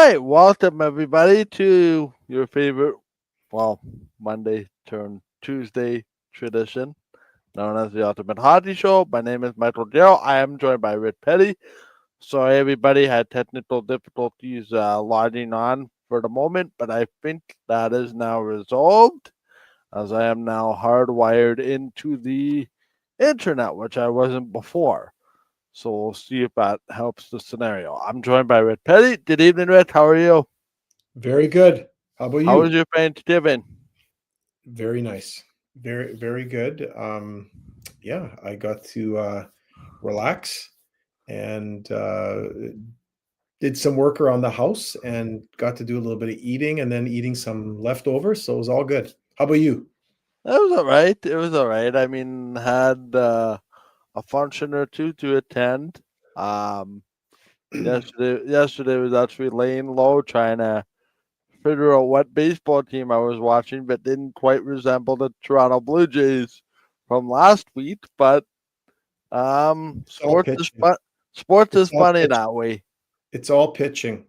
right, welcome everybody to your favorite, well, Monday turned Tuesday tradition known as the Ultimate Hockey Show. My name is Michael Darrow. I am joined by Rick Petty. Sorry, everybody had technical difficulties logging on for the moment, but I think that is now resolved as I am now hardwired into the internet, which I wasn't before. So we'll see if that helps the scenario. I'm joined by Rick Petty. Good evening, Rick. How are you? Very good. How about How was you? your Thanksgiving? Very nice. Very good. Yeah, I got to relax and did some work around the house and got to do a little bit of eating and then eating some leftovers. So it was all good. How about you? It was all right. It was all right. I mean, had a function or two to attend. Um, yesterday was actually laying low, trying to figure out what baseball team I was watching, but didn't quite resemble the Toronto Blue Jays from last week. But It's all sports is pitching. fun. Sports It's is all funny pitching. that way. It's all pitching.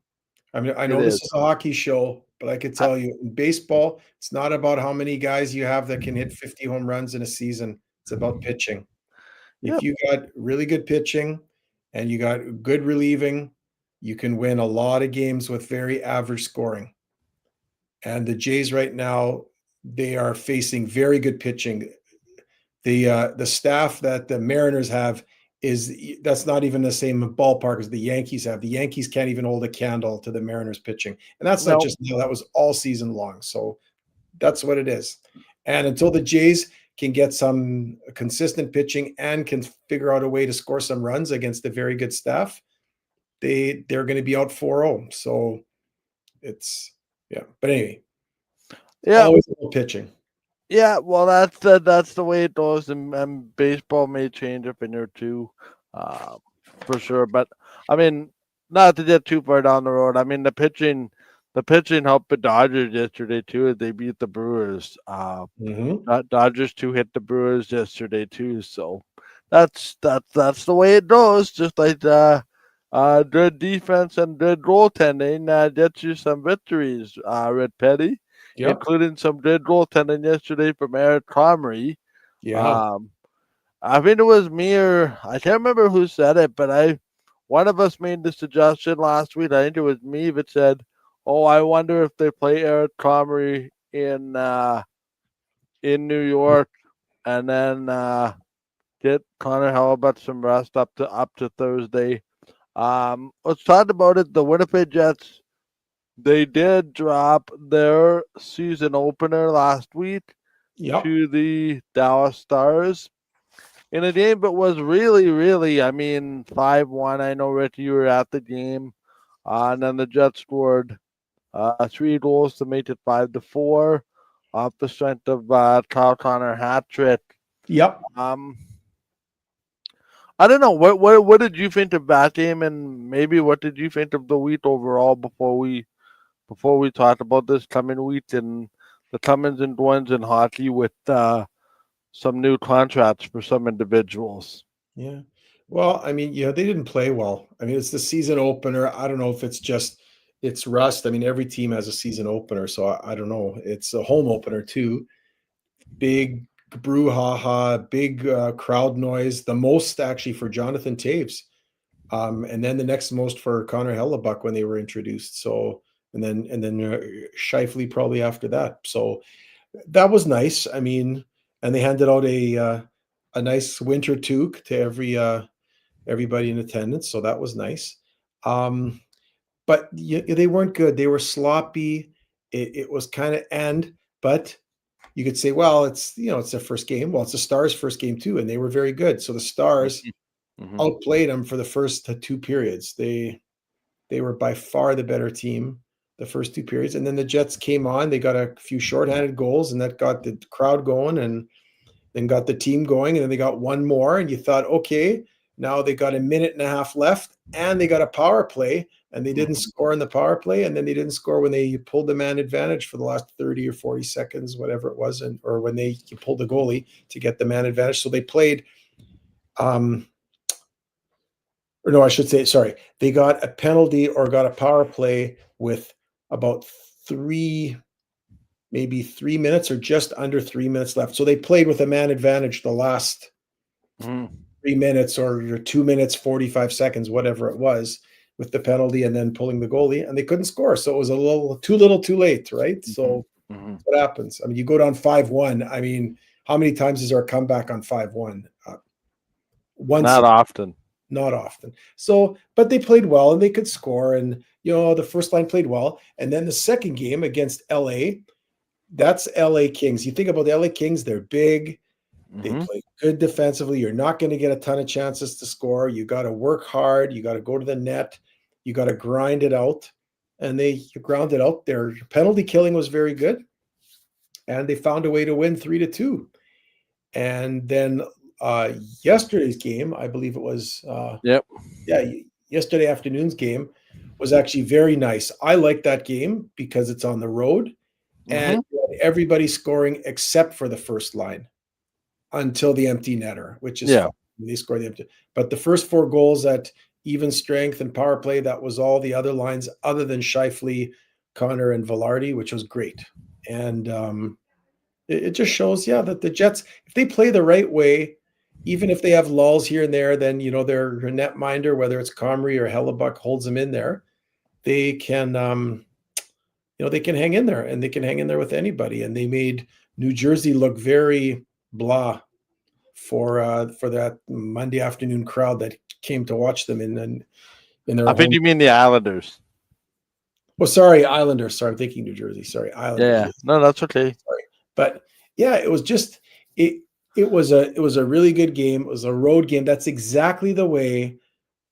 I mean, I It know this is. is a hockey show, but I could I, tell you in baseball, it's not about how many guys you have that can hit 50 home runs in a season. It's about pitching. If yep. you got really good pitching and you got good relieving, you can win a lot of games with very average scoring. And the Jays right now, they are facing very good pitching. The staff that the Mariners have is that's not even the same ballpark as the Yankees have. The Yankees can't even hold a candle to the Mariners pitching. And that's not No. just now, that was all season long. So that's what it is. And until the Jays can get some consistent pitching and can figure out a way to score some runs against a very good staff, they're going to be out 4-0. So it's yeah. But anyway, Yeah. always about pitching. Yeah, well, that's the way it goes, and baseball may change up in there too, uh, for sure. But I mean, not to get too far down the road. I mean, the pitching helped the Dodgers yesterday too. As they beat the Brewers. Mm-hmm. Dodgers too hit the Brewers yesterday too. So that's the way it goes. Just like good defense and good goaltending gets you some victories. Red Petty, Yep. including some good goaltending yesterday from Eric Comrie. Yeah. Um, I think it was me or I can't remember who said it, but one of us made the suggestion last week. I think it was me that said, "Oh, I wonder if they play Eric Comrie in New York, and then get Connor Hellebuyck some rest up to Thursday." Let's talk about it. The Winnipeg Jets, they did drop their season opener last week Yep. to the Dallas Stars in a game that was really, really, I mean, 5-1. I know, Rick, you were at the game. And then the Jets scored three goals to make it 5-4 off the strength of Kyle Connor hat trick. Yep. Um, I don't know. What did you think of that game, and maybe what did you think of the week overall before we talk about this coming week and the comings and goings in hockey with some new contracts for some individuals. Yeah. Well, I mean, they didn't play well. I mean, it's the season opener. I don't know if it's just it's rust. I mean, every team has a season opener, so I don't know. It's a home opener too. Big brouhaha, big crowd noise. The most actually for Jonathan Taves, and then the next most for Connor Hellebuck when they were introduced. So and then Shifley probably after that. So that was nice. I mean, and they handed out a nice winter toque to everybody in attendance, so that was nice. But they weren't good. They were sloppy. It was kind of but you could say, well, it's their first game. Well, it's the Stars' first game too, and they were very good. So the Stars Mm-hmm. outplayed them for the first two periods. They were by far the better team the first two periods, and then the Jets came on. They got a few shorthanded goals, and that got the crowd going, and then got the team going, and then they got one more, and you thought, okay, now they got a minute and a half left, and they got a power play, and they didn't Mm-hmm. score in the power play, and then they didn't score when they pulled the man advantage for the last 30 or 40 seconds, whatever it was, or when they pulled the goalie to get the man advantage. So they played um, or no, I should say, sorry, they got a penalty or got a power play with about maybe 3 minutes or just under 3 minutes left. So they played with a man advantage the last Mhm. 3 minutes or your 2 minutes, 45 seconds, whatever it was, with the penalty and then pulling the goalie, and they couldn't score. So it was a little too late, right? Mhm. So Mhm. what happens? I mean, you go down 5-1. I mean, how many times is our comeback on 5-1? Once, Not often. not often. So, but they played well and they could score. And, the first line played well. And then the second game against LA, that's LA Kings. You think about the LA Kings, they're big, they Mhm. play good defensively. You're not going to get a ton of chances to score. You got to work hard. You got to go to the net. You got to grind it out. And they ground it out. Their penalty killing was very good. And they found a way to win 3-2. And then uh, yesterday's game, I believe it was, Yep. yeah, yesterday afternoon's game was actually very nice. I like that game because it's on the road and Mhm. you had everybody scoring except for the first line until the empty netter, which is Yeah. fine. They score the empty. But the first four goals at even strength and power play, that was all the other lines other than Shifley, Connor, and Velarde, which was great. And it just shows, yeah, that the Jets, if they play the right way, even if they have lulls here and there, then their netminder, whether it's Comrie or Hellebuck, holds them in there. They can, they can hang in there, and they can hang in there with anybody. And they made New Jersey look very blah for that Monday afternoon crowd that came to watch them in their I think home. you mean the Islanders. Well, sorry, Islanders. Sorry, I'm thinking New Jersey. Sorry, Islanders. Yeah. No, that's okay. Sorry, but yeah, it was just it. It was a really good game. It was a road game. That's exactly the way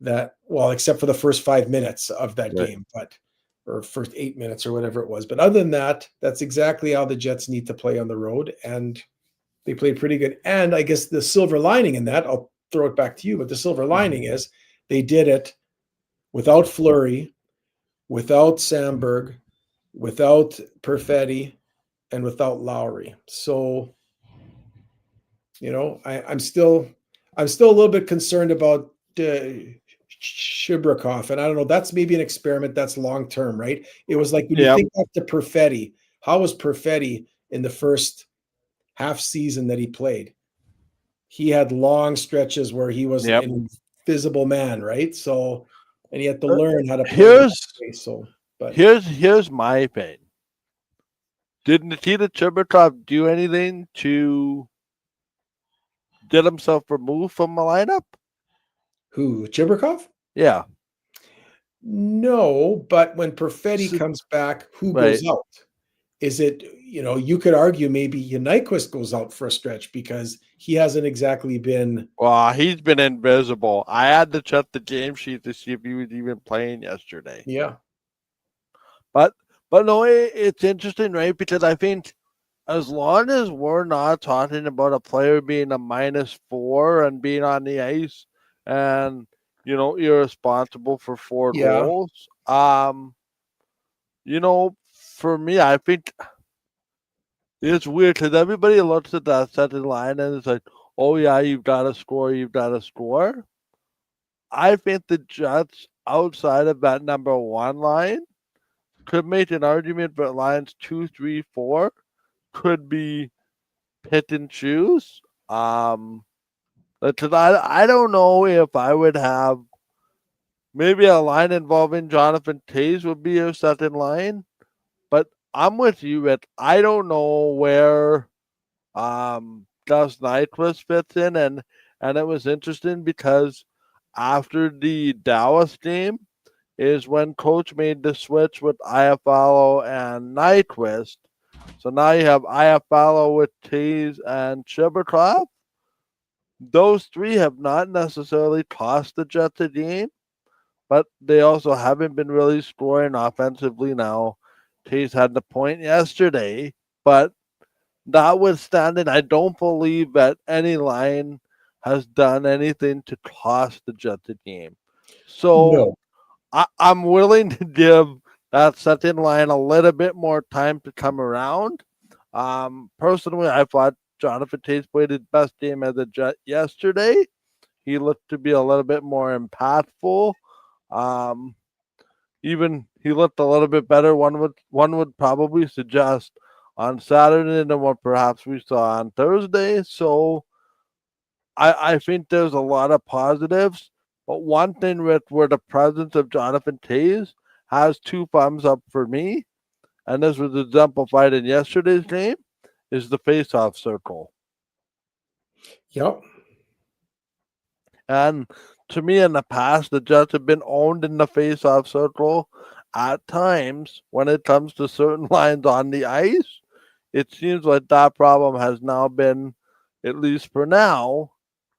that, well, except for the first 5 minutes of that Right. game, but or first 8 minutes or whatever it was. But other than that, that's exactly how the Jets need to play on the road, and they played pretty good. And I guess the silver lining in that, I'll throw it back to you, but the silver lining Mhm. is they did it without Fleury, without Sandberg, without Perfetti, and without Lowry. So, I'm still a little bit concerned about Shibrakov, and I don't know. That's maybe an experiment that's long term, right? It was like when you Yep. think back to Perfetti. How was Perfetti in the first half season that he played? He had long stretches where he was Yep. an invisible man, right? So, and he had to Uh, learn how to play the Here's way. So, but here's my thing. Did Nikita Chibrikov do anything to get himself removed from the lineup? who, Chibrakov? Yeah. No, but when Perfetti S- comes back, who Right. goes out? Is it, you could argue maybe Nyquist goes out for a stretch because he hasn't exactly been, Well, he's been invisible. I had to check the game sheet to see if he was even playing yesterday. yeah, But no, it's interesting, right? Because I think as long as we're not talking about a player being a -4 and being on the ice and irresponsible for four yeah, goals, for me, I think it's weird because everybody looks at that second line and it's like, oh yeah, you've got to score, you've got to score. I think the Jets outside of that number one line could make an argument that lines 2, 3, 4 could be pick and choose. Because I don't know if I would have maybe a line involving Jonathan Toews would be a second line, but I'm with you that I don't know where Gus Nyquist fits in, and it was interesting because after the Dallas game is when Coach made the switch with Iafallo and Nyquist. So now you have Iafallo with Tays and Chibrikov. Those three have not necessarily cost the Jets a game, but they also haven't been really scoring offensively now. Tays had the point yesterday, but notwithstanding, I don't believe that any line has done anything to cost the Jets a game. So no, I'm willing to give that second line a little bit more time to come around. Personally, I thought Jonathan Tays played his best game as a Jet yesterday. he looked to be a little bit more impactful. Even he looked a little bit better. One would probably suggest on Saturday than what perhaps we saw on Thursday. So I think there's a lot of positives. But one thing with where the presence of Jonathan Toews has 2 thumbs up for me, and this was exemplified in yesterday's game, is the face-off circle. Yep. And to me, in the past, the Jets have been owned in the face-off circle. At times, when it comes to certain lines on the ice, it seems like that problem has now been, at least for now,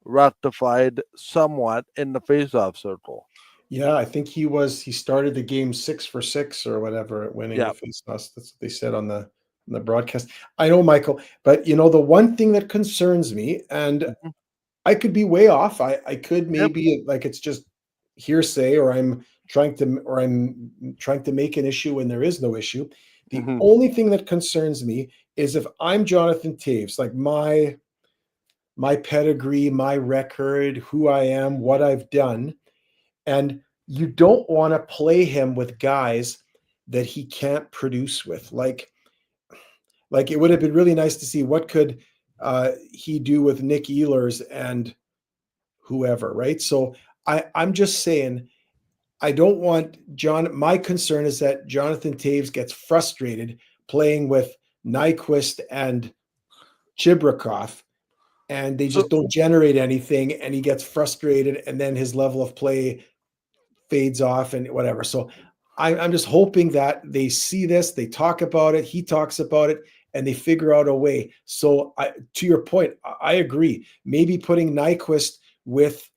rectified somewhat in the face-off circle. Yeah, I think he started the game 6 for 6 or whatever, winning the faceoffs. That's what they said on the broadcast. I know, Michael, but the one thing that concerns me, and I could be way off. I could maybe like it's just hearsay, or I'm trying to make an issue when there is no issue. The only thing that concerns me is if I'm Jonathan Toews, like my pedigree, my record, who I am, what I've done, and you don't want to play him with guys that he can't produce with. Like it would have been really nice to see what could he do with Nick Ehlers and whoever, right? So I'm just saying, I don't want my concern is that Jonathan Toews gets frustrated playing with Nyquist and Chibrikov, and they just don't generate anything, and he gets frustrated, and then his level of play fades off and whatever. So I'm just hoping that they see this, they talk about it, he talks about it, and they figure out a way. So to your point, I agree. Maybe putting Nyquist with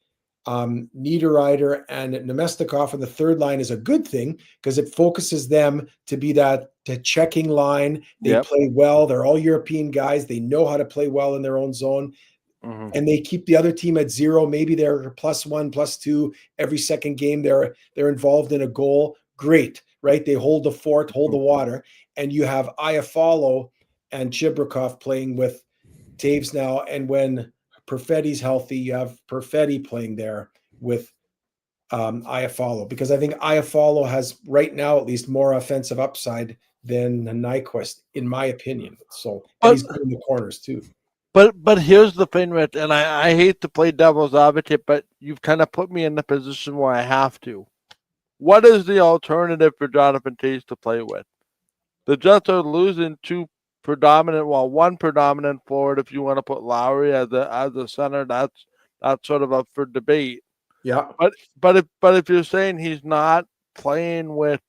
Niederreiter and Nemestikov on the third line is a good thing because it focuses them to be the checking line. They play well. They're all European guys. They know how to play well in their own zone. And they keep the other team at 0. Maybe they're +1, +2 every second game. They're involved in a goal. Great, right? They hold the fort, hold the water, and you have Iafallo and Chibrikov playing with Toews now. And when Perfetti's healthy, you have Perfetti playing there with Iafallo, because I think Iafallo has right now at least more offensive upside than Nyquist, in my opinion. So and he's good in the corners too. But here's the thing, Rich, and I hate to play devil's advocate, but you've kind of put me in the position where I have to. What is the alternative for Jonathan Toews to play with? The Jets are losing one predominant forward. If you want to put Lowry as a center, that's sort of up for debate. Yeah. But if you're saying he's not playing with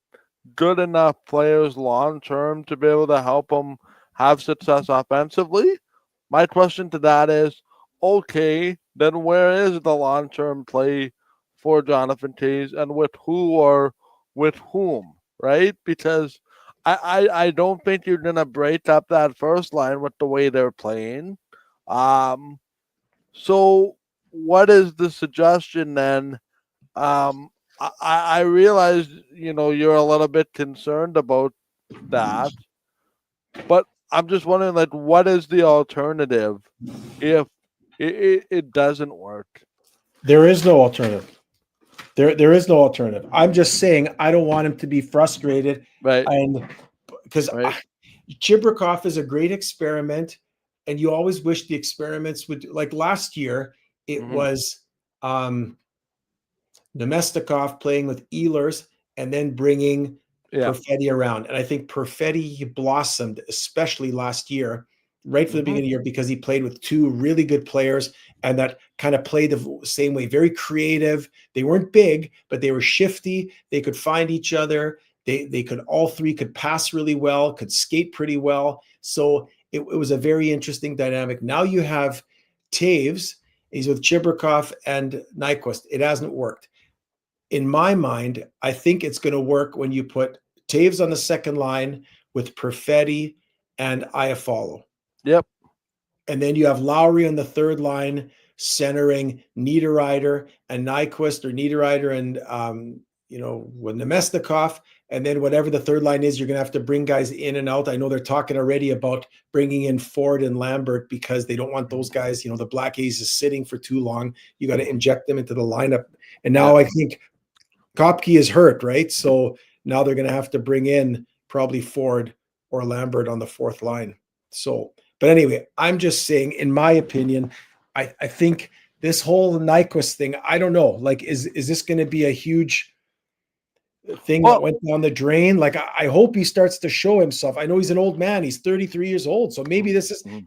good enough players long term to be able to help him have success offensively, my question to that is, okay, then where is the long-term play for Jonathan Toews, and with who or with whom, right? Because I don't think you're going to break up that first line with the way they're playing. So what is the suggestion then? I realize, you're a little bit concerned about that, but I'm just wondering, like, what is the alternative if it doesn't work? There is no alternative. There is no alternative. I'm just saying I don't want him to be frustrated. Right. And because Chibrikov is a great experiment, and you always wish the experiments would, like last year, it was Nemestikov playing with Ehlers and then bringing Perfetti around. And I think Perfetti blossomed, especially last year, right from the beginning of the year, because he played with 2 really good players and that kind of played the same way, very creative. They weren't big, but they were shifty. They could find each other. They could, all 3 could pass really well, could skate pretty well. So it was a very interesting dynamic. Now you have Toews, he's with Chibrikov and Nyquist. It hasn't worked. In my mind, I think it's going to work when you put Toews on the second line with Perfetti and Iafallo. Yep. And then you have Lowry on the third line, centering Niederreiter and Nyquist, or Niederreiter and with Nemestikov, And then whatever the third line is, you're going to have to bring guys in and out. I know they're talking already about bringing in Ford and Lambert because they don't want those guys, the Black Aces sitting for too long. You got to inject them into the lineup. And now I think Kopke is hurt, right? So now they're going to have to bring in probably Ford or Lambert on the fourth line. So, but anyway, I'm just saying, in my opinion, I think this whole Nyquist thing, I don't know. Like, is this going to be a huge thing that went down the drain? Like, I hope he starts to show himself. I know he's an old man. He's 33 years old. So maybe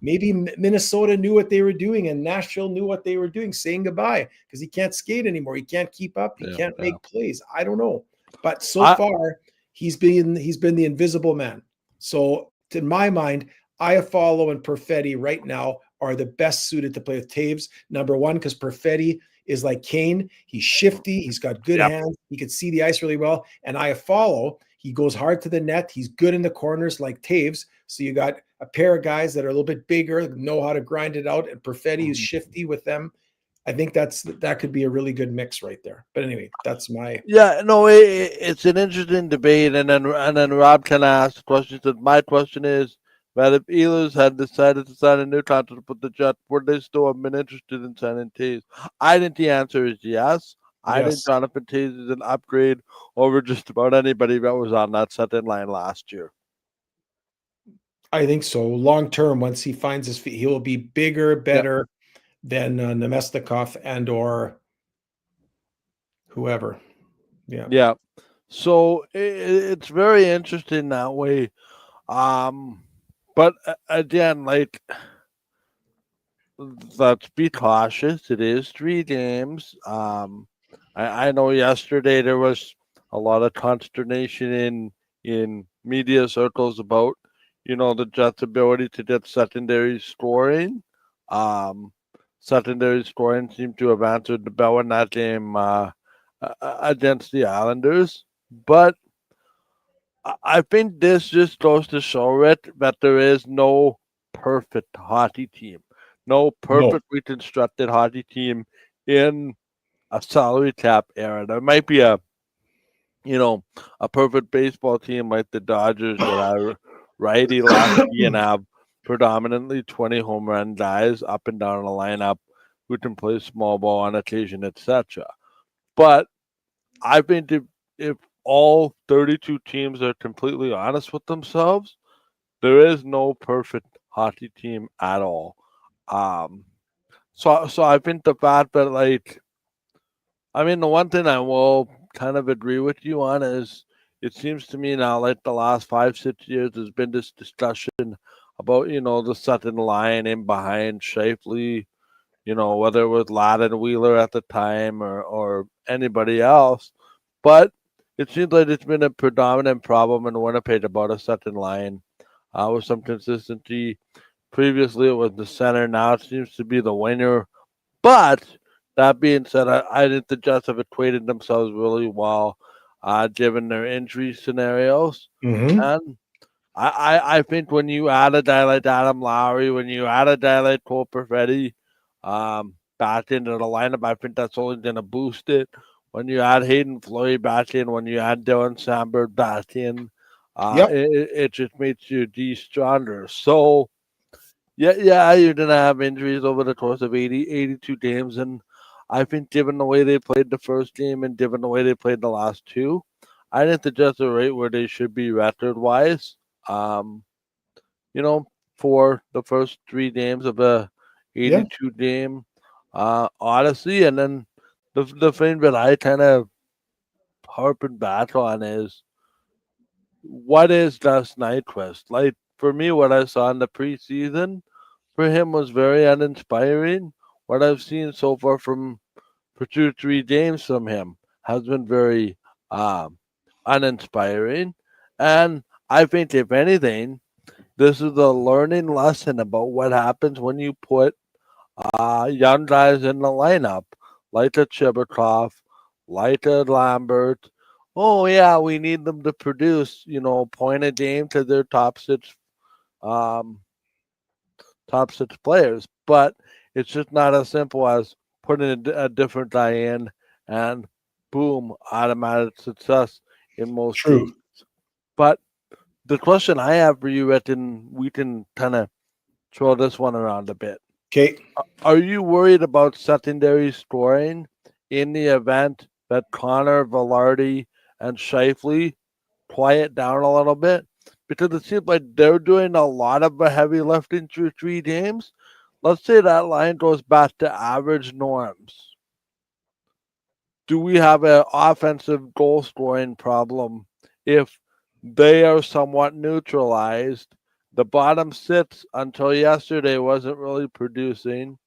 maybe Minnesota knew what they were doing and Nashville knew what they were doing, saying goodbye, because he can't skate anymore. He can't keep up. He can't make plays. I don't know. But so far, he's been the invisible man. So in my mind, Iafallo and Perfetti right now are the best suited to play with Taves. Number one, because Perfetti is like Kane. He's shifty. He's got good hands. He can see the ice really well. And Iafallo, he goes hard to the net. He's good in the corners like Taves. So you got a pair of guys that are a little bit bigger, know how to grind it out. And Perfetti is shifty with them. I think that could be a really good mix right there. But anyway, that's my it's an interesting debate, and then Rob can ask the question. Said my question is that if Ehlers had decided to sign a new contract with the Jets, would they still have been interested in signing Taves? I think the answer is yes. I think Jonathan Taves is an upgrade over just about anybody that was on that second line last year. I think so. Long term, once he finds his feet, he will be bigger, better than Nemestikov and or whoever. Yeah. So it's very interesting that way. But again, like, let's be cautious. It is 3 games. I know yesterday there was a lot of consternation in media circles about, the Jets' ability to get secondary scoring. Secondary scoring seemed to have answered the bell in that game against the Islanders. But I think this just goes to show that there is no perfect hockey team. No perfectly constructed hockey team in a salary cap era. There might be a perfect baseball team like the Dodgers that are righty lefty and have predominantly 20 home run guys up and down the lineup who can play small ball on occasion, etc. But I think if all 32 teams are completely honest with themselves, there is no perfect hockey team at all. So I think the fact that, like, the one thing I will kind of agree with you on is it seems to me now, like the last 5-6 years, there's been this discussion about, the second line in behind Scheifele, whether it was Ladden Wheeler at the time or anybody else. But it seems like it's been a predominant problem in Winnipeg about a second line with some consistency. Previously, it was the center. Now it seems to be the winger. But that being said, I think the Jets have equated themselves really well given their injury scenarios. And I think when you add a guy like Adam Lowry, when you add a guy like Cole Perfetti back into the lineup, I think that's only going to boost it. When you add Hayden Fleury back in, when you add Dylan Samberg back in, it just makes you stronger. So, yeah, you're going to have injuries over the course of 82 games. And I think given the way they played the first game and given the way they played the last two, I think the Jets are right where they should be record-wise. For the first 3 games of a 82-game odyssey. And then the thing that I kind of harping back on is, what is Gus Nyquist? Like, for me, what I saw in the preseason for him was very uninspiring. What I've seen so far for 2-3 games from him has been very uninspiring. And I think, if anything, this is a learning lesson about what happens when you put young guys in the lineup, like a Chibrikov, like a Lambert. Oh yeah, we need them to produce, point a game to their top 6 players. But it's just not as simple as putting a different guy in and boom, automatic success in most cases. But the question I have for you, and we can kind of throw this one around a bit. Okay. Are you worried about secondary scoring in the event that Connor, Velarde, and Shifley quiet down a little bit? Because it seems like they're doing a lot of the heavy lifting through 3 games. Let's say that line goes back to average norms. Do we have an offensive goal scoring problem if they are somewhat neutralized? The bottom six until yesterday wasn't really producing.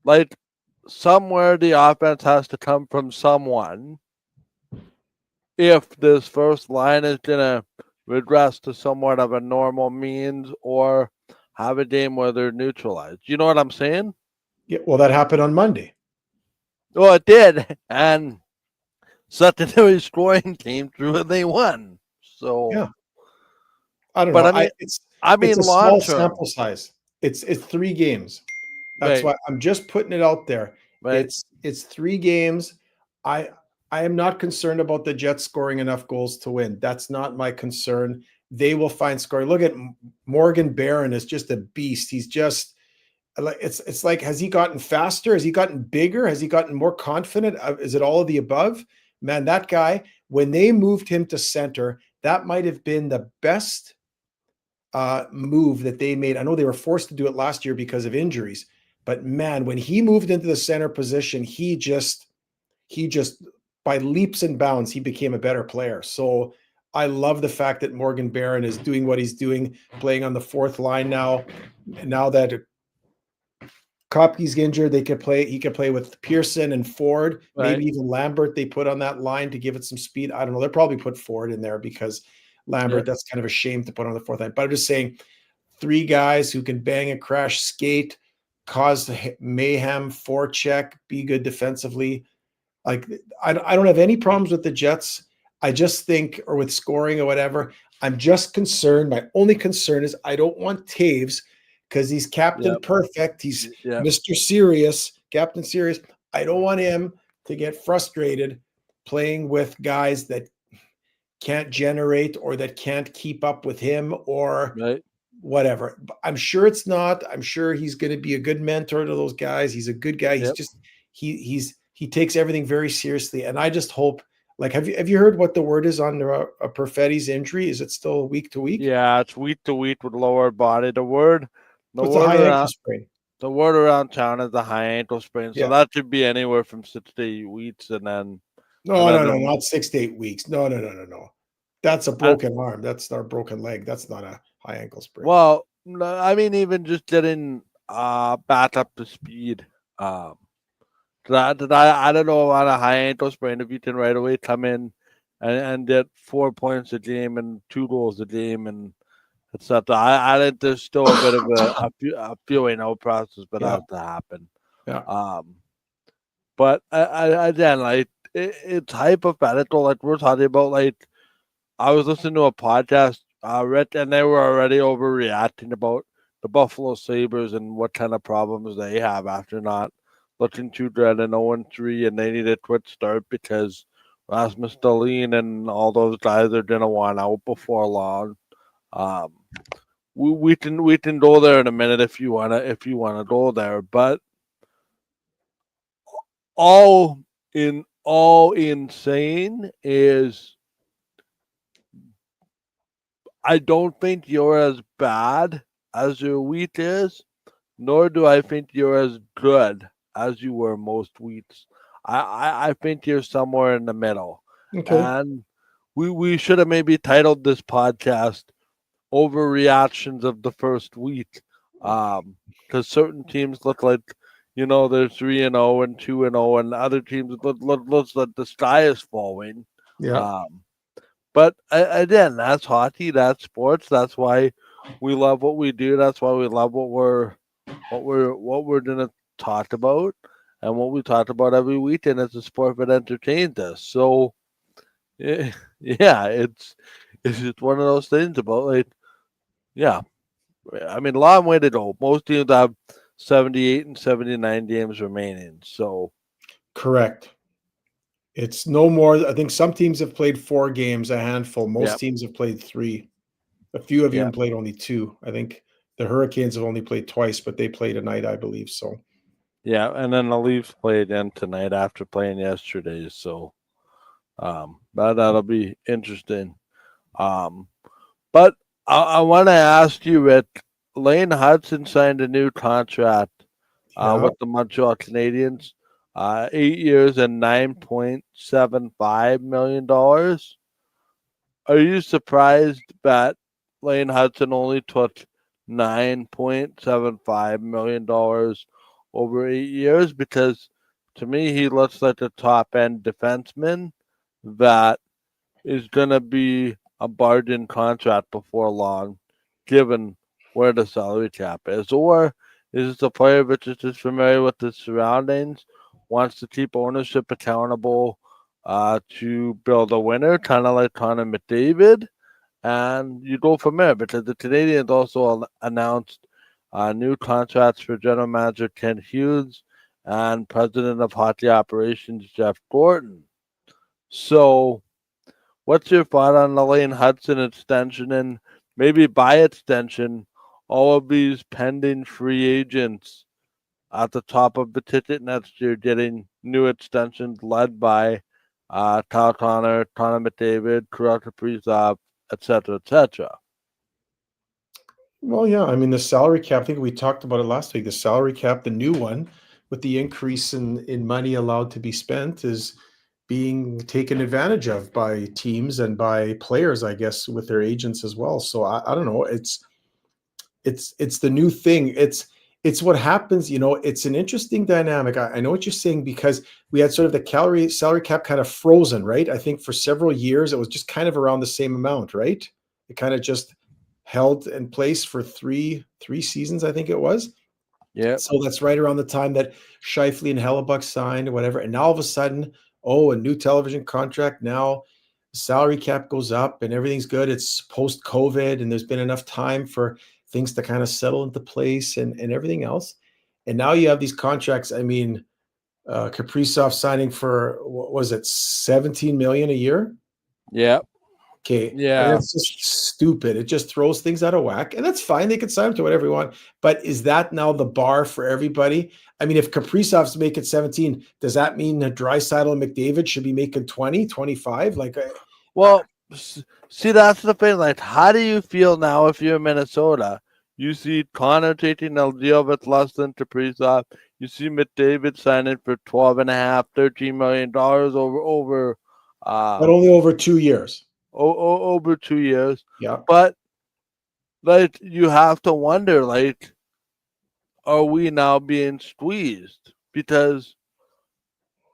Like somewhere the offense has to come from someone if this first line is gonna regress to somewhat of a normal means or have a game where they're neutralized. You know what I'm saying? Yeah. Well, that happened on Monday. Well, it did, and secondary scoring came through and they won. So, Yeah. I don't but know. I mean, It's a long small term, sample size. It's 3 games. That's right? why I'm just putting it out there. Right? It's 3 games. I I am not concerned about the Jets scoring enough goals to win. That's not my concern. They will find scoring. Look at Morgan Barron is just a beast. He's just like it's like, has he gotten faster? Has he gotten bigger? Has he gotten more confident? Is it all of the above? Man, that guy, when they moved him to center, that might have been the best move that they made. I know they were forced to do it last year because of injuries, but man, when he moved into the center position, he just by leaps and bounds he became a better player. So I love the fact that Morgan Barron is doing what he's doing, playing on the fourth line now. Now that Kopke's injured, they could play. He could play with Pearson and Ford, Right? maybe even Lambert. They put on that line to give it some speed. I don't know. They'll probably put Ford in there because Yeah. Lambert. That's kind of a shame to put on the fourth line. But I'm just saying, 3 guys who can bang and crash, skate, cause mayhem, forecheck, be good defensively. Like I don't have any problems with the Jets. I just think, or with scoring or whatever. I'm just concerned. My only concern is I don't want Taves because he's Captain Yep. Perfect. He's Yep. Mr. Serious, Captain Serious. I don't want him to get frustrated playing with guys that can't generate or that can't keep up with him or Right? whatever. I'm sure it's not. I'm sure he's going to be a good mentor to those guys. He's a good guy. He's Yep. just he takes everything very seriously. And I just hope, like, have you heard what the word is on a Perfetti's injury? Is it still week to week? Yeah. It's week to week with lower body. The So it's a word high ankle around sprain. the word around town is a high ankle sprain. So Yeah. that should be anywhere from 6 to 8 weeks, and then No, no, no, another. not 6 to 8 weeks. No, no, no, no, no. That's a I, broken arm. That's not a broken leg. That's not a high ankle sprain. well, no, I mean even just getting back up to speed. Um, I don't know on a high ankle sprain if you can right away come in and get 4 points a game and 2 goals a game and etc. I think there's still a bit of a feeling out process for Yeah. that to happen. Yeah. But again, like it's hypothetical. Like we're talking about, like I was listening to a podcast, Rich, and they were already overreacting about the Buffalo Sabres and what kind of problems they have after not looking too good and 0-3, and they need a quick start because Rasmus Dahlin and all those guys are gonna want out before long. Um, we can go there in a minute if you wanna go there, but all in saying is I don't think you're as bad as your wheat is, nor do I think you're as good as you were most weeks. I think you're somewhere in the middle. Okay. And we should have maybe titled this podcast Overreactions of the First Week. Because certain teams look like, they're 3-0 and 2-0, and other teams looks like the sky is falling. Yeah. But again, that's hockey, that's sports. That's why we love what we do. That's why we love what we're gonna talk about, and what we talk about every weekend is a sport that entertains us. So, yeah, it's just one of those things about like, yeah. I mean, long way to go. Most teams have 78 and 79 games remaining. So, Correct. It's no more. I think some teams have played 4 games, a handful. Most Yep. teams have played 3. A few have even Yep. played only 2. I think the Hurricanes have only played twice, but they played a night, I believe. So Yeah. And then the Leafs play again tonight after playing yesterday. So that'll be interesting. Um, but I want to ask you, Rick. Lane Hudson signed a new contract yeah. with the Montreal Canadiens, 8 years and $9.75 million. Are you surprised that Lane Hudson only took $9.75 million over 8 years? Because to me, he looks like a top end defenseman that is going to be a bargain contract before long, given where the salary cap is. Or is it a player which is just familiar with the surroundings, wants to keep ownership accountable to build a winner, kind of like Connor McDavid? And you go from there because the Canadians also announced new contracts for general manager Ken Hughes and president of hockey operations Jeff Gordon. So, what's your thought on the Lane Hudson extension and maybe by extension, all of these pending free agents at the top of the ticket next year getting new extensions led by Kyle Connor McDavid, Kirill Kaprizov, etc., etc. Well, yeah. I mean, the salary cap. I think we talked about it last week. The salary cap, the new one, with the increase in money allowed to be spent, is being taken advantage of by teams and by players, I guess, with their agents as well. So I don't know. It's the new thing. It's what happens. It's an interesting dynamic. I know what you're saying, because we had sort of the salary cap kind of frozen, right? I think for several years it was just kind of around the same amount, right? It kind of just held in place for three seasons, I think it was. Yep. So that's right around the time that Scheifele and Hellebuck signed or whatever. And now all of a sudden, oh, a new television contract. Now salary cap goes up and everything's good. It's post COVID and there's been enough time for things to kind of settle into place and everything else. And now you have these contracts. I mean, Kaprizov signing for, what was it, 17 million a year? Yep. Okay. I mean, Yeah. it's just stupid. It just throws things out of whack. And that's fine. They can sign him to whatever you want. But is that now the bar for everybody? I mean, if Kaprizov's making 17, does that mean that Draisaitl and McDavid should be making 20, 25? Like, Well, see, that's the thing. Like, how do you feel now if you're in Minnesota? You see Connor taking a deal with less than Kaprizov. You see McDavid signing for 12.5, $13 million over but uh only over 2 years. over 2 years. Yeah. But like, you have to wonder, like, are we now being squeezed? Because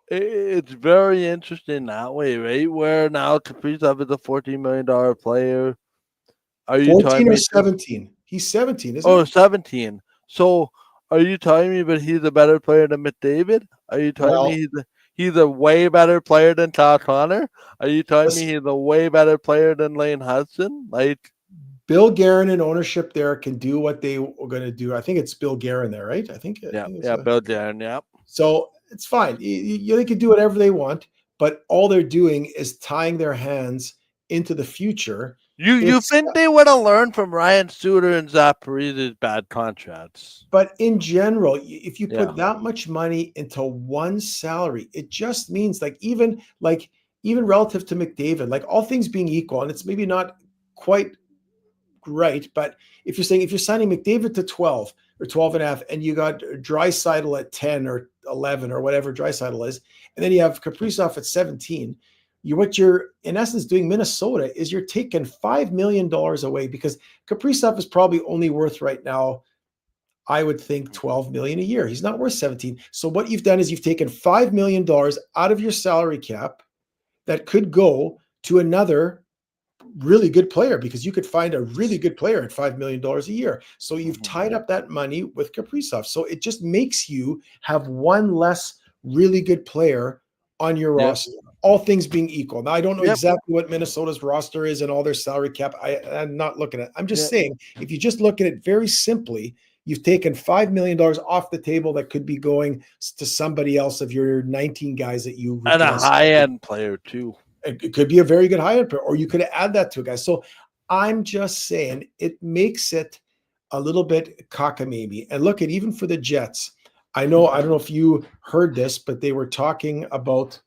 it's very interesting that way, right? Where now Kaprizov is a $14 million player. Are you telling 14 or me? 17? He's 17, isn't Oh, he? 17. So, are you telling me that he's a better player than McDavid? Are you telling me Well, he's a way better player than Kyle Connor? Are you telling me listen, he's a way better player than Lane Hudson? Like, Bill Guerin and ownership there can do what they were going to do. I think it's Bill Guerin there, right? I yeah, think it's yeah, Bill Darren, yeah. so it's fine. They can do whatever they want, but all they're doing is tying their hands into the future. You It's think they would have learned from Ryan Suter and Zach Parise's bad contracts? But in general, if you Yeah. put that much money into one salary, it just means even relative to McDavid, like all things being equal, and it's maybe not quite right, but if you're signing McDavid to 12 or 12 and a half, and you got Draisaitl at 10 or 11 or whatever Draisaitl is, and then you have Kaprizov at 17, what you're in essence doing, Minnesota, is you're taking $5 million away, because Kaprizov is probably only worth right now, I would think, 12 million a year. He's not worth 17. So what you've done is you've taken $5 million out of your salary cap that could go to another really good player, because you could find a really good player at $5 million a year. So you've Mhm. tied up that money with Kaprizov. So it just makes you have one less really good player on your Yep. roster, all things being equal. Now, I don't know Yep. exactly what Minnesota's roster is and all their salary cap. I'm not looking at it. I'm just Yep. saying, if you just look at it very simply, You've taken $5 million off the table that could be going to somebody else of your 19 guys that you And a replace. high-end player, too. It could be a very good high-end player, or you could add that to a guy. So I'm just saying it makes it a little bit cockamamie. And look at, even for the Jets, I don't know if you heard this, but they were talking about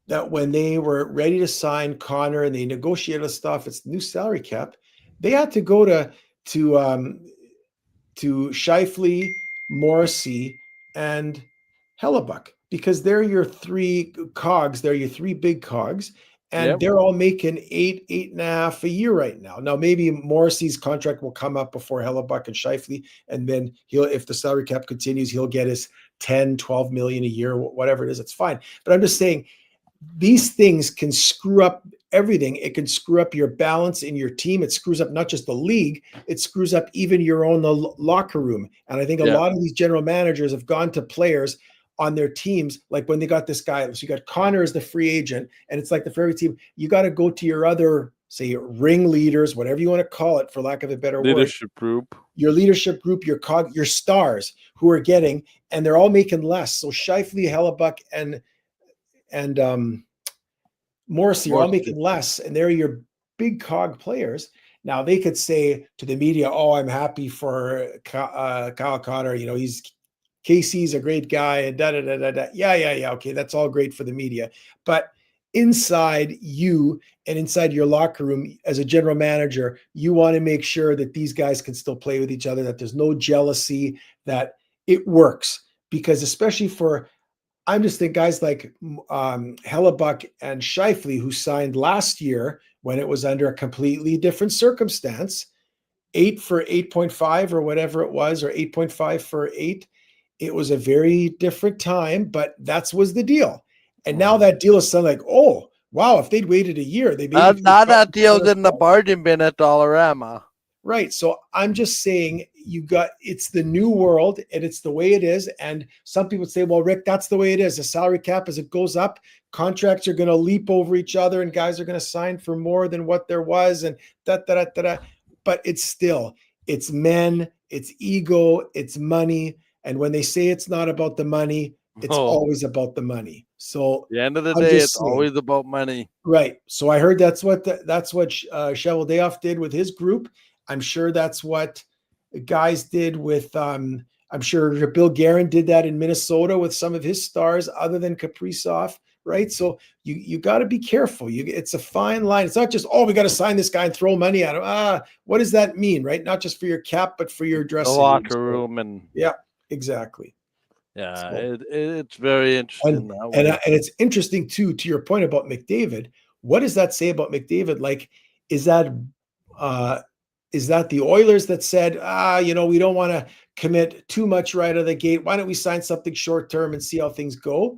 that when they were ready to sign Connor and they negotiated stuff, it's new salary cap. They had to go to Scheifele, Morrissey, and Hellebuck, because they're your three cogs. They're your three big cogs, and they're all making 8.5 a year right now. Now, maybe Morrissey's contract will come up before Hellebuck and Scheifele, and then if the salary cap continues, he'll get his 10, 12 million a year, whatever it is. It's fine. But I'm just saying, these things can screw up everything. It can screw up your balance in your team. It screws up not just the league, it screws up even your own locker room. And I think a lot of these general managers have gone to players on their teams, like when they got this guy. So you got Connor as the free agent, and it's like the every team, you got to go to your other, say, ringleaders, whatever you want to call it, for lack of a better leadership group. Your leadership group, your stars who are getting, and they're all making less. So Scheifele, Hellebuck, and Morrissey are all making less, and they're your big cog players. Now they could say to the media, "Oh, I'm happy for Kyle Connor. You know, KC's a great guy," and da da da da da. Yeah. Okay, that's all great for the media, but inside you and inside your locker room as a general manager, you want to make sure that these guys can still play with each other, that there's no jealousy, that it works. Because especially I'm just thinking guys like Hellebuck and Scheifele, who signed last year when it was under a completely different circumstance, 8 for 8.5 or whatever it was, or 8.5 for 8. It was a very different time, but that was the deal. And now that deal is something like, oh, wow, if they'd waited a year, they maybe now that deal's in the bargain bin at Dollarama. Right. So I'm just saying, it's the new world and it's the way it is. And some people say, well, Rick, that's the way it is. The salary cap, as it goes up, contracts are going to leap over each other and guys are going to sign for more than what there was. And but it's men, it's ego, it's money. And when they say it's not about the money, it's always about the money. So at the end of the day, it's always about money. Right. So I heard that's what Cheveldayoff did with his group. I'm sure that's what guys did with, I'm sure Bill Guerin did that in Minnesota with some of his stars other than Kaprizov, right? So you got to be careful. It's a fine line. It's not just, we got to sign this guy and throw money at him. What does that mean, right? Not just for your cap, but for your dressing room. Locker room. And yeah, exactly. Yeah, so, it's very interesting. And it's interesting too, to your point about McDavid. What does that say about McDavid? Like, is that the Oilers that said, we don't want to commit too much right out of the gate. Why don't we sign something short term and see how things go?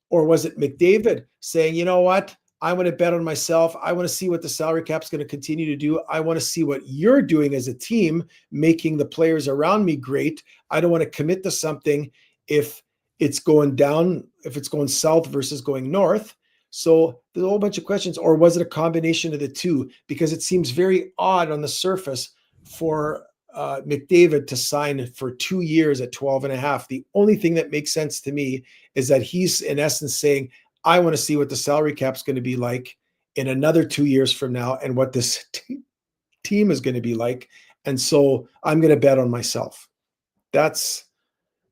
Or was it McDavid saying, you know what? I want to bet on myself. I want to see what the salary cap is going to continue to do. I want to see what you're doing as a team, making the players around me great. I don't want to commit to something if it's going down, if it's going south versus going north. So there's a whole bunch of questions. Or was it a combination of the two? Because it seems very odd on the surface for McDavid to sign for 2 years at 12.5. The only thing that makes sense to me is that he's in essence saying, I want to see what the salary cap is going to be like in another 2 years from now and what this team is going to be like. And so I'm going to bet on myself. That's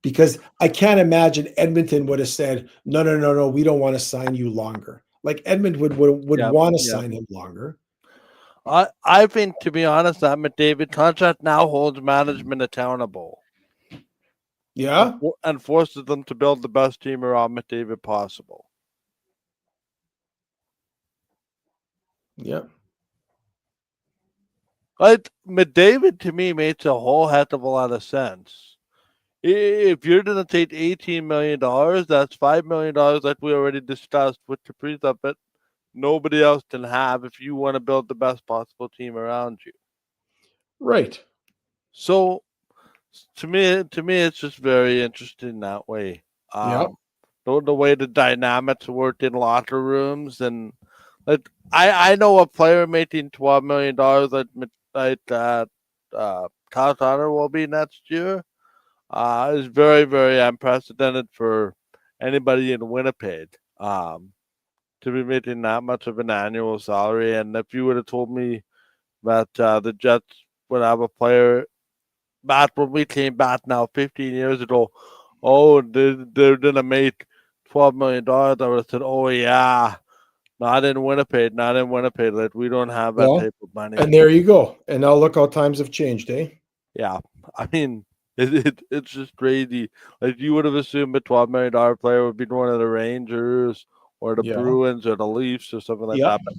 because I can't imagine Edmonton would have said, no, we don't want to sign you longer. Like Edmonton would want to sign him longer. I think, to be honest, that McDavid contract now holds management accountable. Yeah. And forces them to build the best team around McDavid possible. Yeah. Like, McDavid, to me, makes a whole heck of a lot of sense. If you're going to take $18 million, that's $5 million, like we already discussed with Kaprizov, but nobody else can have if you want to build the best possible team around you. Right. So, to me, it's just very interesting that way. The way the dynamics work in locker rooms and Like I know a player making $12 million that Kyle Connor will be next year. Is very, very unprecedented for anybody in Winnipeg. To be making that much of an annual salary. And if you would have told me that the Jets would have a player back when we came back now 15 years ago, oh, they're going to make $12 million, I would have said, oh, yeah, not in Winnipeg, not in Winnipeg. Like, we don't have that Well, type of money. and there you go. And now look how times have changed, eh? Yeah. I mean, it's just crazy. Like, you would have assumed a $12 million player would be one of the Rangers or the Yeah. Bruins or the Leafs or something like Yeah. that. But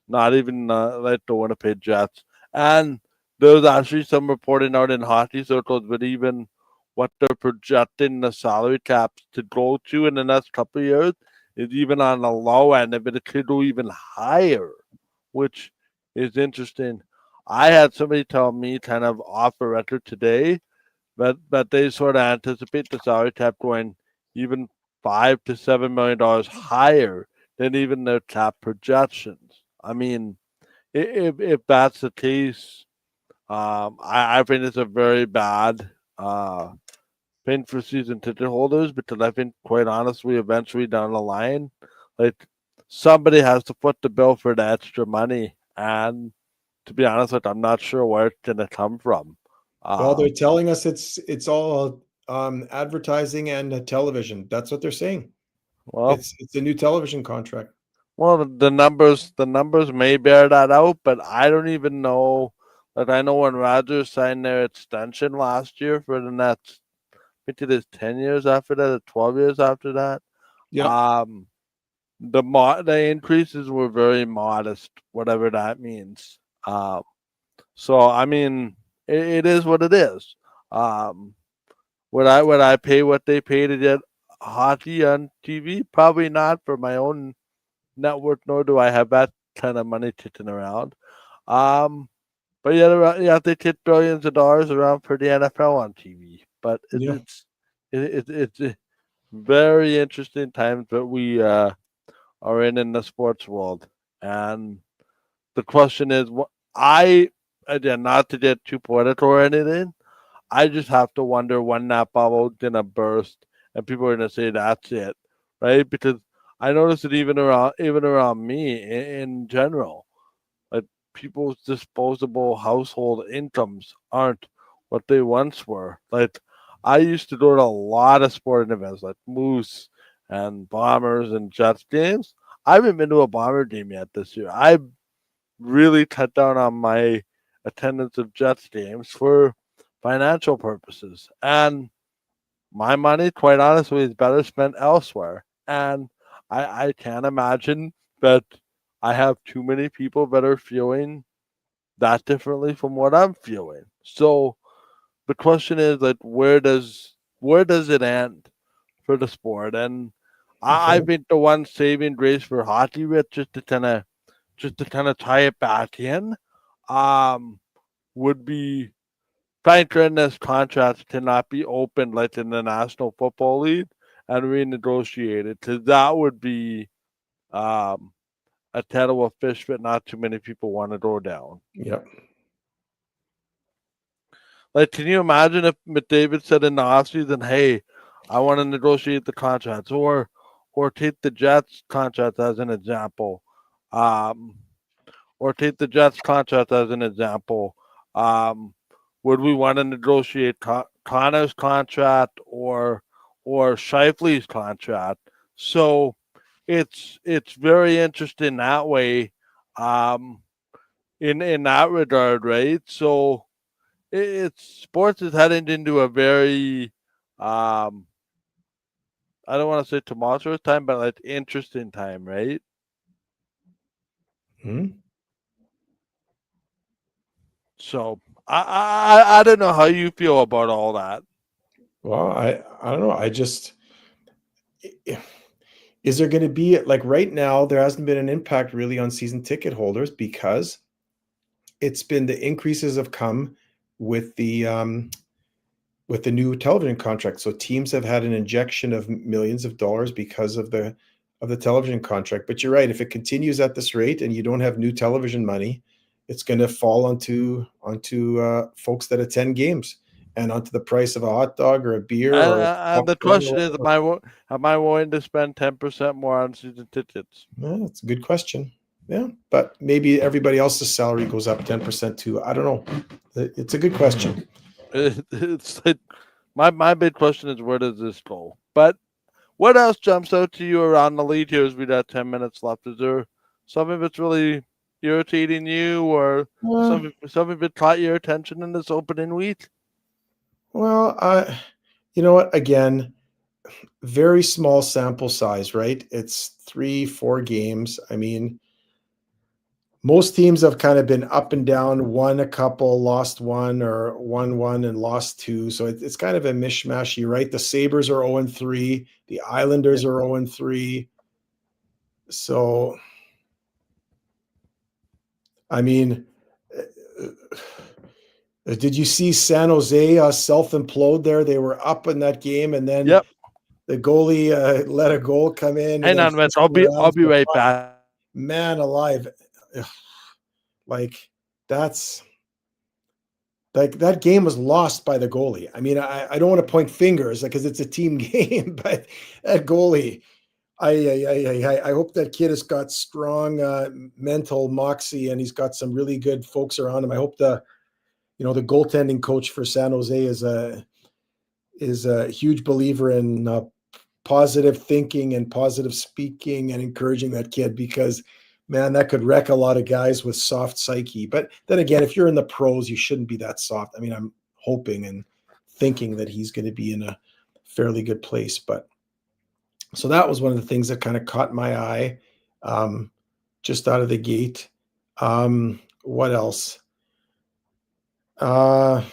not even like the Winnipeg Jets. And there's actually some reporting out in hockey circles, but even what they're projecting the salary caps to go to in the next couple of years is even on the low end of it. It could go even higher, which is interesting. I had somebody tell me kind of off the record today that they sort of anticipate the salary cap going even $5 to $7 million higher than even their cap projections. I mean, if that's the case, I think it's a very bad thing for season ticket holders because I think, quite honestly, eventually down the line, like somebody has to foot the bill for the extra money, and to be honest, like I'm not sure where it's gonna come from. Well, they're Um, telling us it's all advertising and television. That's what they're saying. well, It's a new television contract. well, the numbers may bear that out, but I don't even know. Like I know when Rodgers signed their extension last year for the next, I think it is 10 years after that, or 12 years after that. Yeah. Um, the increases were very modest, whatever that means. So I mean, it is what it is. Um, would I pay what they pay to get hockey on TV? Probably not for my own network, nor do I have that kind of money kicking around. Um, but yeah, they kick billions of dollars around for the NFL on TV. But Yeah. it's a very interesting times that we are in the sports world, and the question is, what I again, not to get too political or anything, I just have to wonder when that bubble gonna burst and people are gonna say that's it, right? Because I notice it even around me in general. Like people's disposable household incomes aren't what they once were. Like I used to go to a lot of sporting events like Moose and Bombers and Jets games. I haven't been to a Bomber game yet this year. I really cut down on my attendance of Jets games for financial purposes. And my money, quite honestly, is better spent elsewhere. And I can't imagine that I have too many people that are feeling that differently from what I'm feeling. So the question is like where does it end for the sport? And I Okay. think the one saving grace for hockey, Rich, just to kind of tie it back in, um, would be thank goodness contracts cannot be opened like in the National Football League and renegotiated, because that would be um, a kettle of fish that not too many people want to go down. Yeah. Like, can you imagine if McDavid said in the offseason, hey, I want to negotiate the contracts, or take the Jets contract as an example. Um, or take the Jets contract as an example. Um, would we want to negotiate Connor's contract or Shifley's contract? So it's very interesting that way, um, in that regard, right? So it's sports is heading into a very um, I don't want to say tumultuous time, but like interesting time, right? Hmm. So I don't know how you feel about all that. Well, I don't know. Is there going to be like right now? There hasn't been an impact really on season ticket holders because it's been the increases have come with the new television contract. So teams have had an injection of millions of dollars because of the the television contract. But you're right. If it continues at this rate and you don't have new television money, it's going to fall onto folks that attend games and onto the price of a hot dog or a beer or And the popcorn question or is, whatever. am I willing to spend 10% more on season tickets? Yeah, that's a good question. Yeah, but maybe everybody else's salary goes up 10% too. I don't know. It's a good question. It's like, my big question is, where does this go? But what else jumps out to you around the league here as we got 10 minutes left? Is there something that's really irritating you, or Uh, something that caught your attention in this opening week? well, you know what? Again, very small sample size, right? It's 3, 4 games. I mean, most teams have kind of been up and down, won a couple, lost one, or won one and lost two. So it's kind of a mishmash. You're right. The Sabres are 0-3. The Islanders are 0-3. So, I mean, did you see San Jose self-implode there? They were up in that game, and then Yep. the goalie let a goal come in. Hang on, Vince. I'll be right back. Man alive. Like that's like that game was lost by the goalie. I mean, I don't want to point fingers because it's a team game, but that goalie, I hope that kid has got strong mental moxie and he's got some really good folks around him. I hope the goaltending coach for San Jose is a huge believer in positive thinking and positive speaking and encouraging that kid, because man, that could wreck a lot of guys with soft psyche. But then again, if you're in the pros, you shouldn't be that soft. I mean, I'm hoping and thinking that he's going to be in a fairly good place. But so that was one of the things that kind of caught my eye just out of the gate. What else? I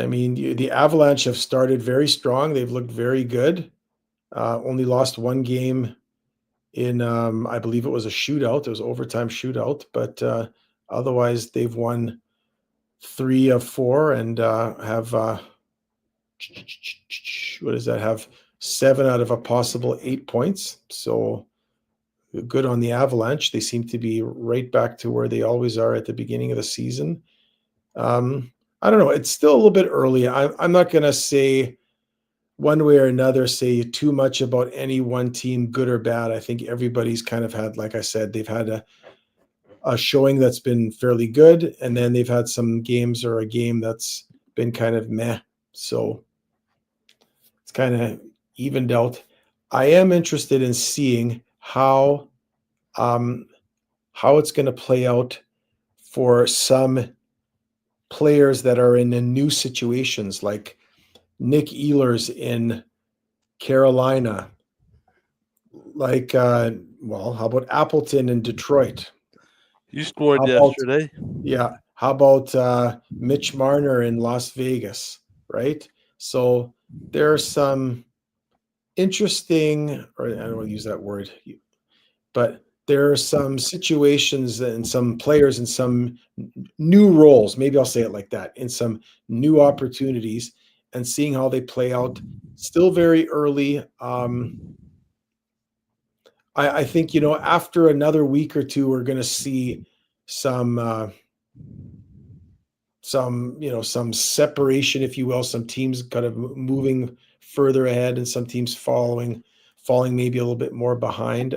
mean, the Avalanche have started very strong. They've looked very good. Only lost one game in, I believe it was a shootout. It was overtime shootout, but otherwise they've won 3 of 4 and have what does that have? 7 out of a possible 8 points. So good on the Avalanche. They seem to be right back to where they always are at the beginning of the season. I don't know. It's still a little bit early. I'm not going to say one way or another, say too much about any one team, good or bad. I think everybody's kind of had, like I said, they've had a showing that's been fairly good, and then they've had some games or a game that's been kind of meh. So it's kind of evened out. I am interested in seeing how it's going to play out for some players that are in new situations, like Nick Ehlers in Carolina, like how about Appleton in Detroit? You scored How about, yesterday. yeah, how about Mitch Marner in Las Vegas, right? So there are some interesting, or I don't want to use that word, but there are some situations and some players in some new roles, maybe I'll say it like that, in some new opportunities, and seeing how they play out. Still very early. I think, after another week or two, we're going to see some separation, if you will, some teams kind of moving further ahead and some teams falling maybe a little bit more behind.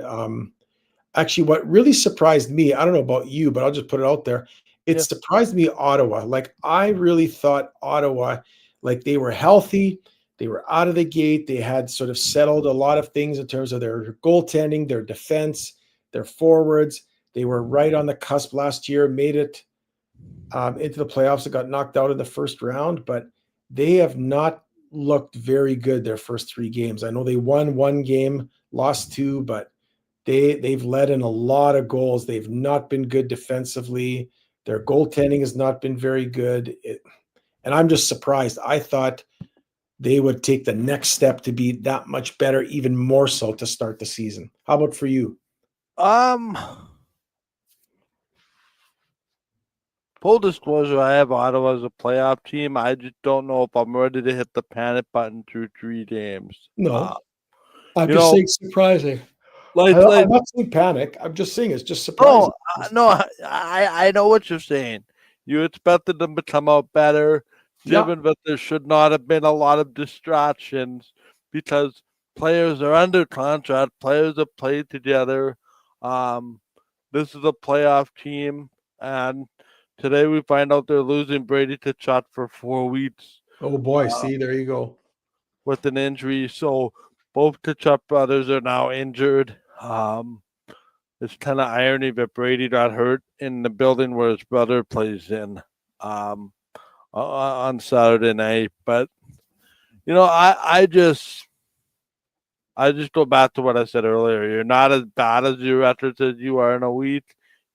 Actually, what really surprised me, I don't know about you, but I'll just put it out there. It surprised me, Ottawa. Like, I really thought Ottawa, like, they were healthy. They were out of the gate. They had sort of settled a lot of things in terms of their goaltending, their defense, their forwards. They were right on the cusp last year, made it into the playoffs. It got knocked out in the first round, but they have not looked very good their first 3 games. I know they won 1 game, lost 2, but they've let in a lot of goals. They've not been good defensively. Their goaltending has not been very good. And I'm just surprised. I thought they would take the next step to be that much better, even more so to start the season. How about for you? full disclosure, I have Ottawa as a playoff team. I just don't know if I'm ready to hit the panic button through 3 games. No, I'm You just know, saying surprising. like I'm not saying panic. I'm just saying it's just no, surprising. no, I know what you're saying. You expected them to come out better, Yeah, given that there should not have been a lot of distractions because players are under contract, players have played together. Um, this is a playoff team, and today we find out they're losing Brady to Chet for 4 weeks oh boy, uh, see, there you go. with an injury. So both Kachuk brothers are now injured. It's kind of irony that Brady got hurt in the building where his brother plays in um, on Saturday night. But I just go back to what I said earlier. You're not as bad as your record says you are in a week.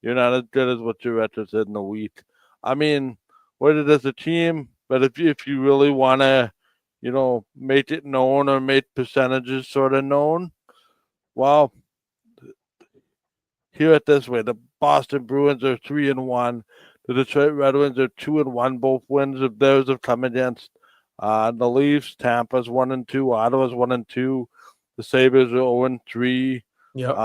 You're not as good as what your record said in a week. I mean, we're it as a team, but if you really want to, make it known or make percentages sort of known, well, hear it this way: the Boston Bruins are 3-1. The Detroit Red Wings are 2-1. Both wins of theirs have come against the Leafs. Tampa's 1-2. Ottawa's 1-2. The Sabres are 0-3. Yep.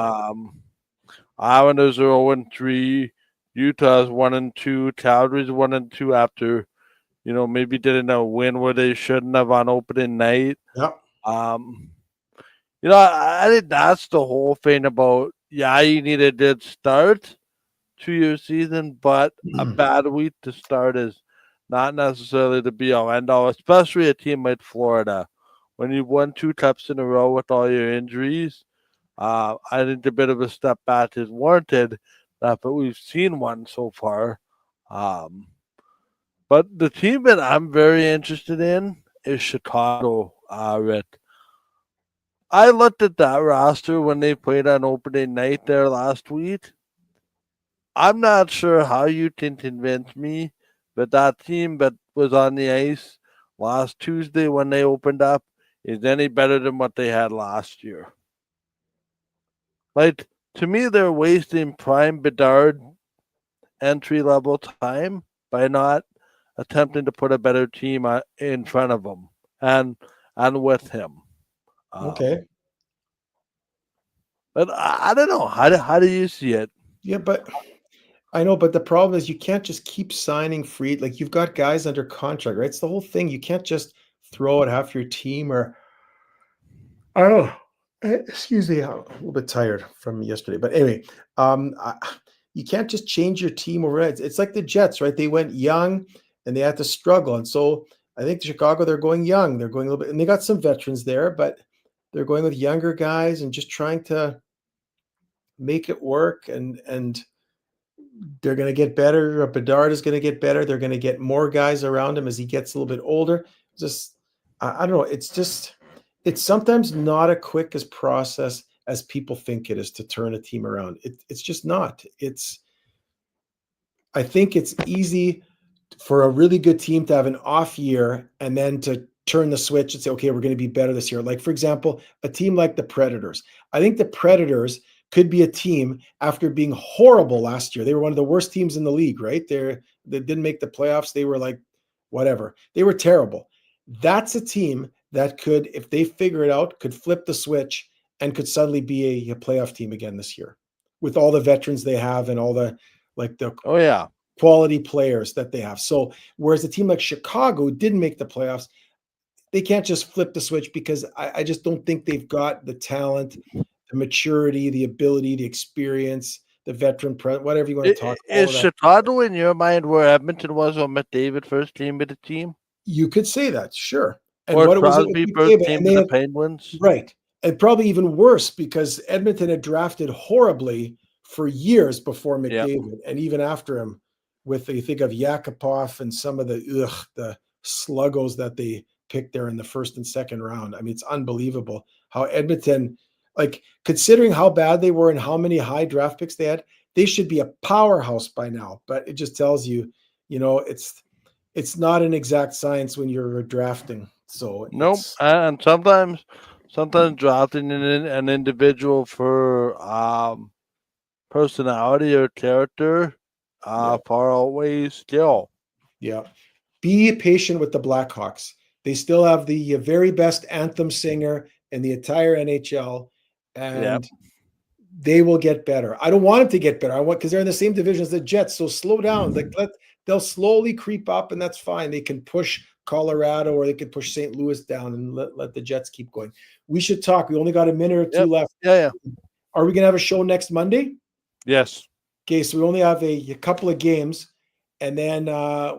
Islanders are 0-3. Utah's 1-2. Calgary's 1-2 after, maybe didn't win where they shouldn't have on opening night. Yep. I think that's the whole thing about, you need a good start to your season, but a bad week to start is not necessarily the be all end all, especially a team like Florida. When you've won 2 cups in a row with all your injuries, I think a bit of a step back is warranted, but we've seen one so far. But the team that I'm very interested in is Chicago, Rick. I looked at that roster when they played on opening night there last week. I'm not sure how you can convince me that that team that was on the ice last Tuesday when they opened up is any better than what they had last year. Like, to me, they're wasting prime Bedard entry level time by not attempting to put a better team in front of him and with him. Okay. But I don't know. How do you see it? Yeah, but I know, but the problem is you can't just keep signing free. Like you've got guys under contract, right? It's the whole thing. You can't just throw out half your team or I don't know. Excuse me, I'm a little bit tired from yesterday. But anyway, you can't just change your team over. It's like the Jets, right? They went young and they had to struggle. And so I think Chicago, they're going young. They're going a little bit, and they got some veterans there, but they're going with younger guys and just trying to make it work. And they're going to get better. Bedard is going to get better. They're going to get more guys around him as he gets a little bit older. Just, I don't know. It's sometimes not a quick as process as people think it is to turn a team around. It's just not. I think it's easy for a really good team to have an off year and then to turn the switch and say, okay, we're going to be better this year. Like, for example, a team like the Predators. I think the Predators could be a team after being horrible last year. They were one of the worst teams in the league, right? They didn't make the playoffs. They were like, whatever. They were terrible. That's a team that could, if they figure it out, could flip the switch and could suddenly be a playoff team again this year with all the veterans they have and all the Oh yeah, quality players that they have. So whereas a team like Chicago didn't make the playoffs, they can't just flip the switch because I just don't think they've got the talent, the maturity, the ability, the experience, the veteran, whatever you want to talk. All is of that. Chicago in your mind where Edmonton was on McDavid first team with the team, You could say that, sure. And or what was it with Crosby first McDavid? team And with they the had, Penguins? right. And probably even worse because Edmonton had drafted horribly for years before Yeah. McDavid. And even after him, with you think of Yakupov and some of the sluggos that they picked there in the first and second round. I mean, it's unbelievable how Edmonton, like considering how bad they were and how many high draft picks they had, they should be a powerhouse by now. But it just tells you, it's not an exact science when you're drafting. So Nope. And sometimes drafting an individual for personality or character far away still. Yeah. Be patient with the Blackhawks. They still have the very best anthem singer in the entire NHL, and they will get better. I don't want them to get better. I want because they're in the same division as the Jets. So slow down. They'll slowly creep up, and that's fine. They can push Colorado or they can push St. Louis down and let the Jets keep going. We should talk. We only got a minute or two left. Yeah. Are we gonna have a show next Monday? Yes. Okay, so we only have a couple of games, and then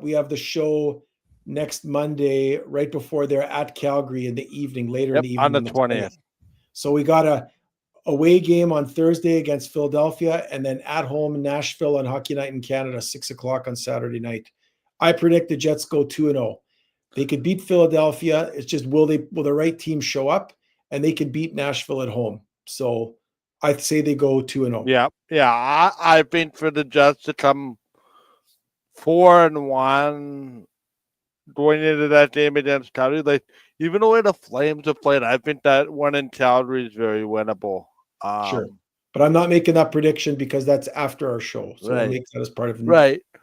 we have the show next Monday right before they're at Calgary in the evening, later in the evening. On the 20th. So we got a away game on Thursday against Philadelphia, and then at home in Nashville on Hockey Night in Canada, 6:00 on Saturday night. I predict the Jets go 2-0. They could beat Philadelphia. It's just will the right team show up, and they can beat Nashville at home. So I'd say they go 2-0. Yeah. I think for the Jets to come 4-1 going into that game against Calgary, like even the way the Flames have played, I think that one in Calgary is very winnable. Sure, but I'm not making that prediction because that's after our show. So I'll make that as part of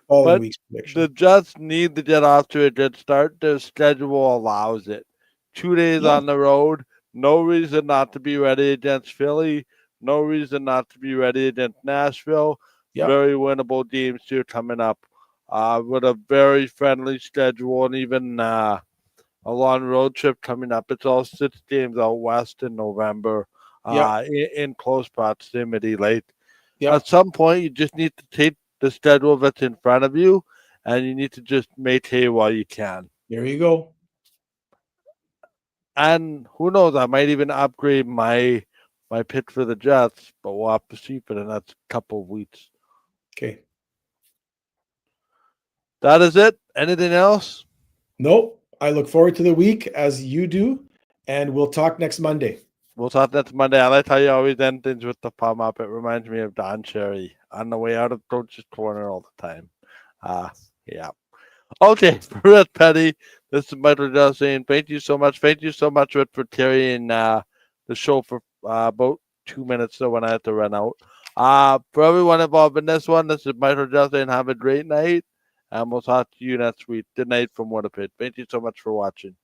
following week's prediction. The Jets need to get off to a good start. Their schedule allows it. 2 days on the road. No reason not to be ready against Philly. No reason not to be ready against Nashville. Very winnable games here coming up. With a very friendly schedule and even a long road trip coming up. It's all 6 games out west in November. In close proximity. At some point, you just need to take the schedule that's in front of you, and you need to just make hay while you can. There you go. And who knows? I might even upgrade my pick for the Jets, but we'll have to see for the next couple of weeks. Okay. That is it. Anything else? Nope. I look forward to the week as you do, and we'll talk next Monday. We'll talk next Monday. I like how you always end things with the palm up. It reminds me of Don Cherry on the way out of Coach's Corner all the time. Okay, for Red Petty, this is Michael Dell saying thank you so much. Thank you so much, Red, for carrying the show for about 2 minutes so when I had to run out. For everyone involved in this one, this is Michael Dell saying have a great night, and we'll talk to you next week. Good night from Winnipeg. Thank you so much for watching.